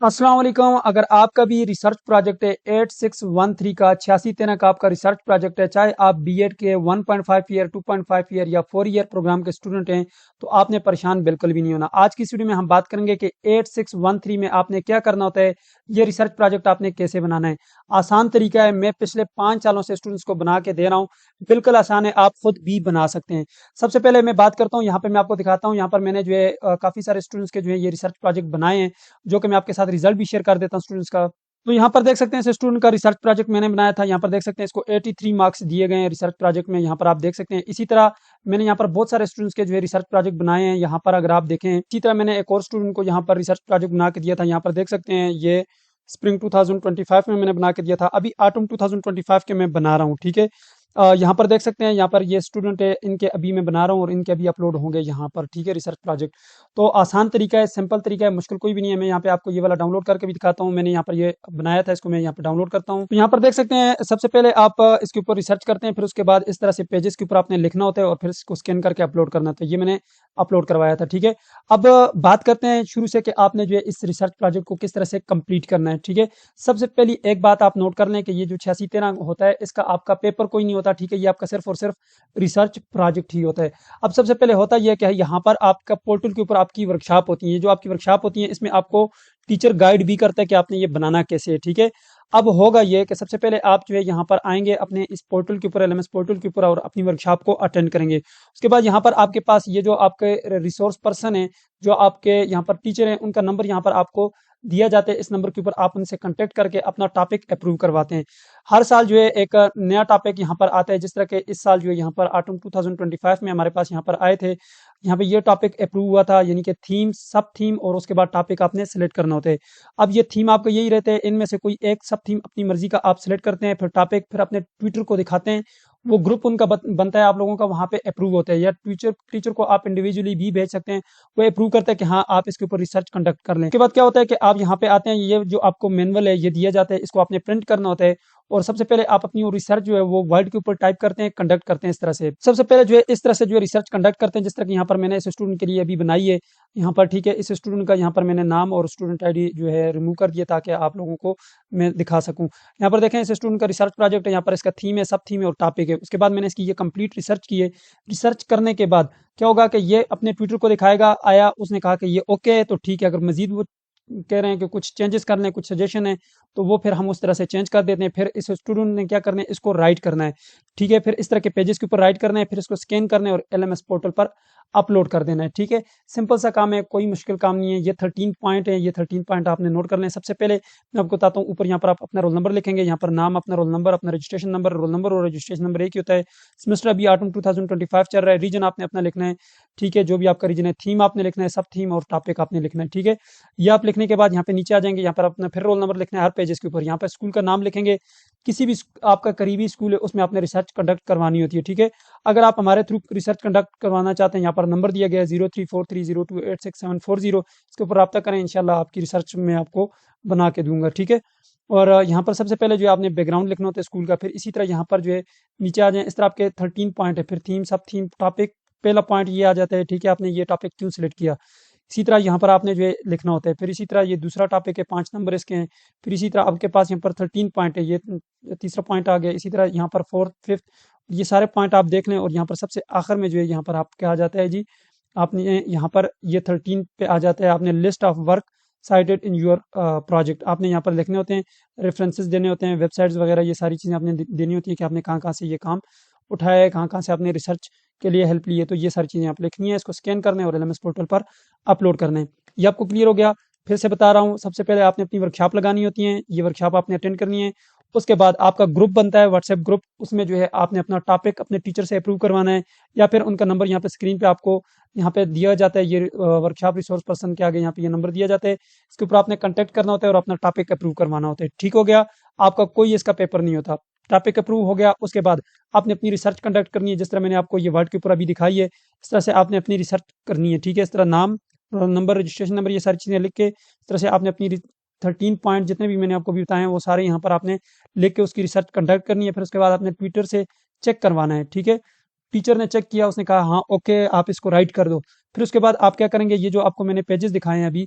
अस्सलाम वालेकुम। अगर आपका भी रिसर्च प्रोजेक्ट है 8613 का 8613 का आपका रिसर्च प्रोजेक्ट है, चाहे आप बीएड के 1.5 ईयर 2.5 ईयर या 4 ईयर प्रोग्राम के स्टूडेंट हैं, तो आपने परेशान बिल्कुल भी नहीं होना। आज की इस वीडियो में हम बात करेंगे कि 8613 में आपने क्या करना होता है, ये रिसर्च प्रोजेक्ट आपने कैसे बनाना है। आसान तरीका है, मैं पिछले 5 सालों से स्टूडेंट्स को बना के दे रहा हूँ। बिल्कुल आसान है, आप खुद भी बना सकते हैं। सबसे पहले मैं बात करता हूँ, यहाँ पे मैं आपको दिखाता हूँ। यहाँ पर मैंने जो है काफी सारे स्टूडेंट्स के जो है ये रिसर्च प्रोजेक्ट बनाए हैं, जो कि मैं आपके साथ रिजल्ट भी शेयर कर देता हूँ स्टूडेंट्स का। तो यहाँ पर देख सकते हैं, इस स्टूडेंट का रिसर्च प्रोजेक्ट मैंने बनाया था। यहाँ पर देख सकते हैं, इसको 83 मार्क्स दिए गए हैं रिसर्च प्रोजेक्ट में। यहाँ पर आप देख सकते हैं। इसी तरह मैंने यहाँ पर बहुत सारे स्टूडेंट्स के जो है रिसर्च प्रोजेक्ट बनाए हैं। यहाँ पर अगर आप देखें, इसी तरह मैंने एक और स्टूडेंट को यहाँ पर रिसर्च प्रोजेक्ट बना के दिया था। यहाँ पर देख सकते हैं, ये स्प्रिंग 2025 में मैंने बना के दिया था। अभी ऑटम 2025 के मैं बना रहा हूँ। ठीक है। यहाँ पर देख सकते हैं, यहाँ पर ये स्टूडेंट है, इनके अभी मैं बना रहा हूँ और इनके अभी अपलोड होंगे यहाँ पर। ठीक है, रिसर्च प्रोजेक्ट। तो आसान तरीका है, सिंपल तरीका है, मुश्किल कोई भी नहीं है। मैं यहाँ पे आपको ये वाला डाउनलोड करके भी दिखाता हूँ। मैंने यहाँ पर ये बनाया था, इसको मैं यहाँ पे डाउनलोड करता हूँ। तो यहाँ पर देख सकते हैं, सबसे पहले आप इसके ऊपर रिसर्च करते हैं, फिर उसके बाद इस तरह से पेजेस के ऊपर आपने लिखना होता है और फिर इसको स्कैन करके अपलोड करना होता है। ये मैंने अपलोड करवाया था। ठीक है। अब बात करते हैं शुरू से कि आपने जो है इस रिसर्च प्रोजेक्ट को किस तरह से कंप्लीट करना है। ठीक है। सबसे पहली एक बात आप नोट कर लें कि ये जो 8613 होता है, इसका आपका पेपर कोई नहीं होता। ठीक है। ये आपका सिर्फ और सिर्फ रिसर्च प्रोजेक्ट ही होता है। अब सबसे पहले होता यह क्या है, यहाँ पर आपका पोर्टल के ऊपर आपकी वर्कशॉप होती है। जो आपकी वर्कशॉप होती है, इसमें आपको टीचर गाइड भी करता है कि आपने ये बनाना कैसे है। ठीक है। अब होगा ये कि सबसे पहले आप जो है यहाँ पर आएंगे अपने इस पोर्टल के ऊपर, एलएमएस पोर्टल के ऊपर, और अपनी वर्कशॉप को अटेंड करेंगे। उसके बाद यहाँ पर आपके पास ये जो आपके रिसोर्स पर्सन है, जो आपके यहाँ पर टीचर हैं, उनका नंबर यहाँ पर आपको दिया जाता है। इस नंबर के ऊपर आप उनसे कांटेक्ट करके अपना टॉपिक अप्रूव करवाते हैं। हर साल जो है एक नया टॉपिक यहाँ पर आता है। जिस तरह के इस साल जो है यहाँ पर ऑटम 2025 में हमारे पास यहाँ पर आए थे। यहाँ पे ये टॉपिक अप्रूव हुआ था, यानी कि थीम, सब थीम और उसके बाद टॉपिक आपने सेलेक्ट करना होता है। अब ये थीम आपका यही रहते हैं, इनमें से कोई एक सब थीम अपनी मर्जी का आप सेलेक्ट करते हैं, फिर टॉपिक फिर अपने ट्विटर को दिखाते हैं। वो ग्रुप उनका बनता है आप लोगों का, वहां पे अप्रूव होता है। या टीचर टीचर को आप इंडिविजुअली भी भेज सकते हैं, वो अप्रूव करता है कि हाँ आप इसके ऊपर रिसर्च कंडक्ट कर लें। उसके बाद क्या होता है कि आप यहाँ पे आते हैं, ये जो आपको मैनुअल है ये दिया जाता है, इसको आपने प्रिंट करना होता है। और सबसे पहले आप अपनी वो रिसर्च जो है वो वर्ड के ऊपर टाइप करते हैं, कंडक्ट करते हैं। इस तरह से सबसे पहले जो है इस तरह से जो है रिसर्च कंडक्ट करते हैं, जिस तरह की यहाँ पर मैंने इस स्टूडेंट के लिए अभी बनाई है यहाँ पर। ठीक है। इस स्टूडेंट का यहाँ पर मैंने नाम और स्टूडेंट आईडी जो है रिमूव कर दिया, ताकि आप लोगों को मैं दिखा सकूं। यहाँ पर देखें, इस स्टूडेंट का रिसर्च प्रोजेक्ट है। यहाँ पर इसका थीम है, सब थीम है और टॉपिक है। उसके बाद मैंने इसकी ये कंप्लीट रिसर्च की है। रिसर्च करने के बाद क्या होगा कि ये अपने ट्विटर को दिखाएगा, आया उसने कहा कि ये ओके है तो ठीक है। अगर मजीद वो कह रहे हैं कि कुछ चेंजेस करने हैं, कुछ सजेशन है, तो वो फिर हम उस तरह से चेंज कर देते हैं। फिर इस स्टूडेंट ने क्या करना है, इसको राइट करना है। ठीक है। फिर इस तरह के पेजेस के ऊपर राइट करना है, फिर इसको स्कैन करना है और एलएमएस पोर्टल पर अपलोड कर देना है। ठीक है। सिंपल सा काम है, कोई मुश्किल काम नहीं है। ये 13 पॉइंट है, ये 13 पॉइंट आपने नोट कर लें। सबसे पहले मैं आपको बताता हूँ, ऊपर यहाँ पर आप अपना रोल नंबर लिखेंगे। यहाँ पर नाम, अपना रोल नंबर, अपना रजिस्ट्रेशन नंबर। रोल नंबर और रजिस्ट्रेशन नंबर एक ही होता है। सेमेस्टर अभी ऑटम 2025 चल रहा है। रीजन आपने अपना लिखना है। ठीक है, जो भी आपका रीजन है। थीम आपने लिखना है, सब थीम और टॉपिक आपने लिखना है। ठीक है। ये आप लिखने के बाद यहाँ पे नीचे आ जाएंगे। यहाँ पर अपना फिर रोल नंबर लिखना है हर पेजेस के ऊपर। यहाँ पर स्कूल का नाम लिखेंगे, किसी भी आपका करीबी स्कूल है उसमें आपने रिसर्च कंडक्ट करवानी होती है। ठीक है। अगर आप हमारे थ्रू रिसर्च कंडक्ट करवाना चाहते हैं, यहाँ पर नंबर दिया गया है 034302867440। इसके ऊपर रब्ता करें, इंशाल्लाह आपकी रिसर्च में आपको बना के दूंगा। ठीक है। और यहाँ पर सबसे पहले जो है आपने बैकग्राउंड लिखना होता है स्कूल का। फिर इसी तरह यहाँ पर जो है नीचे आ जाए, इस तरह आपके 13 पॉइंट है। फिर थीम, सब थीम, टॉपिक, पहला पॉइंट ये आ जाता है। ठीक है। आपने ये टॉपिक क्यों सिलेक्ट किया, इसी तरह यहाँ पर आपने जो है लिखना होता है। फिर इसी तरह ये दूसरा टॉपिक है, 5 नंबर इसके हैं। फिर इसी तरह आपके पास यहाँ पर 13 पॉइंट है, ये तीसरा पॉइंट आ गया। इसी तरह यहाँ पर फोर्थ, फिफ्थ, ये सारे पॉइंट आप देख लें। और यहाँ पर सबसे आखिर में जो है यहाँ पर आप क्या आ जाता है जी, आपने यहाँ पर ये 13 पे आ जाता है, आपने list of work cited in your project आपने यहाँ पर लिखने होते हैं। रेफरेंसेस देने होते हैं, वेबसाइट्स वगैरह, ये सारी चीज़ें आपने देनी होती है कि आपने कहाँ कहाँ से ये काम उठाया है, कहाँ कहाँ से आपने रिसर्च के लिए हेल्प ली है। तो ये सारी चीज़ें आप लिखनी है, इसको स्कैन करना है और एलएमएस पोर्टल पर अपलोड करना है। ये आपको क्लियर हो गया। फिर से बता रहा हूँ, सबसे पहले आपने अपनी वर्कशॉप लगानी होती है, ये वर्कशॉप आपने अटेंड करनी है। उसके बाद आपका ग्रुप बनता है, व्हाट्सएप ग्रुप। उसमें जो है आपने अपना टॉपिक अपने टीचर से अप्रूव करवाना है, या फिर उनका नंबर यहाँ पे स्क्रीन पे आपको यहाँ पे दिया जाता है। ये वर्कशॉप रिसोर्स पर्सन के आगे यहाँ पे ये नंबर दिया जाता है। इसके ऊपर आपने कांटेक्ट करना होता है और अपना टॉपिक अप्रूव करवाना होता है। ठीक हो गया। आपका कोई इसका पेपर नहीं होता। टॉपिक अप्रूव हो गया, उसके बाद आपने अपनी रिसर्च कंडक्ट करनी है। जिस तरह मैंने आपको ये वर्ड के ऊपर अभी दिखाई है, इस तरह से आपने अपनी रिसर्च करनी है। ठीक है। इस तरह नाम, रोल नंबर, रजिस्ट्रेशन नंबर, ये सारी चीज़ें लिख के इस तरह से आपने अपनी 13 पॉइंट जितने भी मैंने आपको भी बताए हैं वो सारे यहाँ पर आपने लिख के उसकी रिसर्च कंडक्ट करनी है। फिर उसके बाद आपने ट्विटर से चेक करवाना है। ठीक है। टीचर ने चेक किया, उसने कहा हाँ ओके आप इसको राइट कर दो। फिर उसके बाद आप क्या करेंगे, ये जो आपको मैंने पेजेस दिखाए हैं अभी,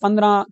15